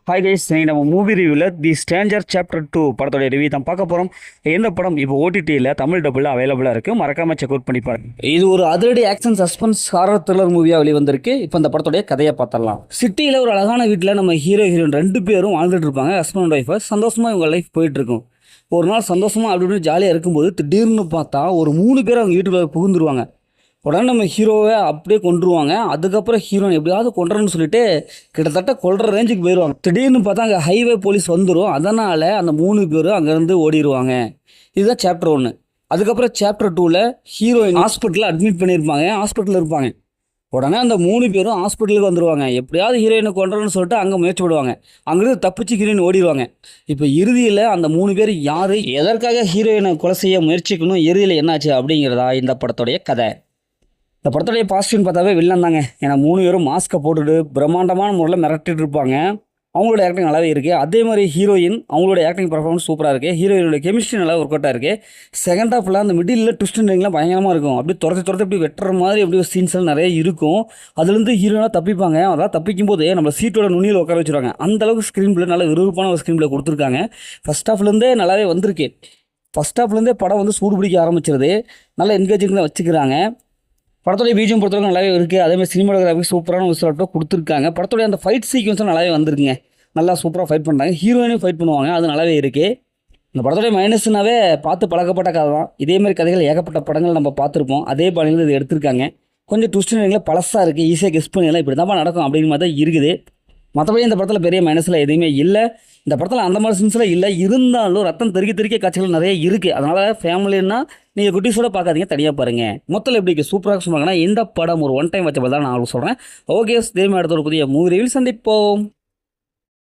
Hi guys, நம்ம movie ரிவ்யூவில் தி Stranger chapter 2 படத்தோட ரிவ்யூ தான் பார்க்க போகிறோம். எந்த படம் இப்போ ஓடிடியில் தமிழ் டபுள் அவைலபிளாக இருக்குது, மறக்காமல் செக் அவுட் பண்ணி பாருங்க. இது ஒரு அதிரடி ஆக்ஷன் சஸ்பென்ஸ் ஹாரர் த்ரில்லர் மூவியாக வெளிவந்திருக்கு. இப்போ இந்த படத்தோடைய கதையை பார்த்தரலாம். சிட்டியில் ஒரு அழகான வீட்டில் நம்ம ஹீரோயின் 2 பேரும் வாழ்ந்துட்டு இருப்பாங்க. ஹஸ்பண்ட் அண்ட் ஒய்ஃபை சந்தோஷமாக இவங்க லைஃப் போயிட்டு இருக்கும். ஒரு நாள் சந்தோஷமாக அப்படி ஜாலியாக இருக்கும்போது திடீர்னு பார்த்தா ஒரு 3 பேர் அவங்க வீட்டுக்குள்ள புகுந்துருவாங்க. உடனே நம்ம ஹீரோவை அப்படியே கொண்டுருவாங்க. அதுக்கப்புறம் ஹீரோயின் எப்படியாவது கொண்டுறன்னு சொல்லிட்டு கிட்டத்தட்ட கொல்ற ரேஞ்சுக்கு போயிடுவாங்க. திடீர்னு பார்த்தா அங்கே ஹைவே போலீஸ் வந்துடும். அதனால் அந்த 3 பேரும் அங்கேருந்து ஓடிடுவாங்க. இதுதான் சாப்டர் 1. அதுக்கப்புறம் சாப்டர் 2ல் ஹீரோயின் ஹாஸ்பிட்டலில் அட்மிட் பண்ணியிருப்பாங்க. ஹாஸ்பிட்டலில் இருப்பாங்க. உடனே அந்த 3 பேரும் ஹாஸ்பிட்டலுக்கு வந்துடுவாங்க. எப்படியாவது ஹீரோயினை கொண்டுறன்னு சொல்லிட்டு அங்கே முயற்சி விடுவாங்க. அங்கேருந்து தப்பிச்சு ஹீரோயின் ஓடிடுவாங்க. இப்போ இறுதியில் அந்த 3 பேர் யார், எதற்காக ஹீரோயினை கொலை செய்ய முயற்சிக்கணும், இறுதியில் என்னாச்சு அப்படிங்கிறதா இந்த படத்துடைய கதை. இந்த படத்துடைய பாசிட்டிவ்னு பார்த்தாவே வில்லன் தாங்க. ஏன்னா 3 பேரும் மாஸ்க்கை போட்டுட்டு பிரம்மாண்டமான முறையில் மிரட்டிட்டு இருப்பாங்க. அவங்களோட ஆக்டிங் நல்லாவே இருக்குது. அதே மாதிரி ஹீரோயின் அவங்களோட ஆக்டிங் பர்ஃபார்மன்ஸ் சூப்பராக இருக்குது. ஹீரோயினோட கெமிஸ்ட்ரி நல்லா ஒர்க் அவுட்டாக இருக்குது. செகண்ட் ஹாஃபில் அந்த மிடில் ட்விஸ்ட் எண்டிங்லாம் பயங்கரமாக இருக்கும். அப்படியே துரத்தி இப்படி வெட்டுற மாதிரி அப்படி ஒரு சீன்ஸ் எல்லாம் நிறைய இருக்கும். அதுலேருந்து ஹீரோயினாக தப்பிப்பாங்க. அதான் தப்பிக்கும் போது நம்ம சீட்டோட நுனியில் உட்கார வச்சுருவாங்க. அந்தளவுக்கு ஸ்க்ரீன் பிளே நல்ல விறுவிறுப்பான ஒரு ஸ்க்ரீன் பிளே கொடுத்துருக்காங்க. ஃபஸ்ட் ஹாஃப்லேருந்தே நல்லாவே வந்திருக்கு. ஃபஸ்ட் ஹாஃப்லேருந்தே படம் வந்து சூடு பிடிக்க ஆரம்பிச்சிருது. நல்லா என்கேஜிங்காக வச்சுக்கிறாங்க. படத்தோடைய பிஜிஎம் பொறுத்தவரைக்கும் நல்லாவே இருக்குது. அதேமாதிரி சினிமாட்டோகிராஃபி சூப்பரான ஒரு சில கொடுத்துருக்காங்க. படத்தோடைய அந்த ஃபைட் சீக்வன்ஸும் நல்லாவே வந்திருக்குங்க. நல்லா சூப்பராக ஃபைட் பண்ணுறாங்க. ஹீரோயினையும் ஃபைட் பண்ணுவாங்க. அது நல்லாவே இருக்குது. இந்த படத்தோடைய மைனஸ்னாவே பார்த்து பழக்கப்பட்ட கதை தான். இதேமாதிரி கதைகள் ஏகப்பட்ட படங்கள் நம்ம பார்த்துருப்போம். அதே பாணியில் இது எடுத்திருக்காங்க. கொஞ்சம் ட்விஸ்ட் பழசாக இருக்குது. ஈஸியாக கெஸ் பண்ணிடலாம், இப்படி தான் நடக்கும் அப்படிங்கிற மாதிரி தான் இருக்குது. மற்றபடி இந்த படத்தில் பெரிய மைனஸில் எதுவுமே இல்லை. இந்த படத்தில் அந்த மாதிரி சீன்ஸ்லாம் இல்லை. இருந்தாலும் ரத்தம் தெறிக்க காட்சிகள் நிறைய இருக்குது. அதனால் ஃபேமிலின்னா நீங்கள் குட்டீஸோட பார்க்காதீங்க, தனியாக பாருங்கள். மொத்தத்தில் எப்படி சூப்பராக சொன்னாங்கன்னா இந்த படம் ஒரு ஒன் டைம் வச்ச தான் நான் சொல்கிறேன். ஓகே, இதே மாதிரி அடுத்த ஒரு புதிய மூவி ரிவ்யூ சந்திப்போம்.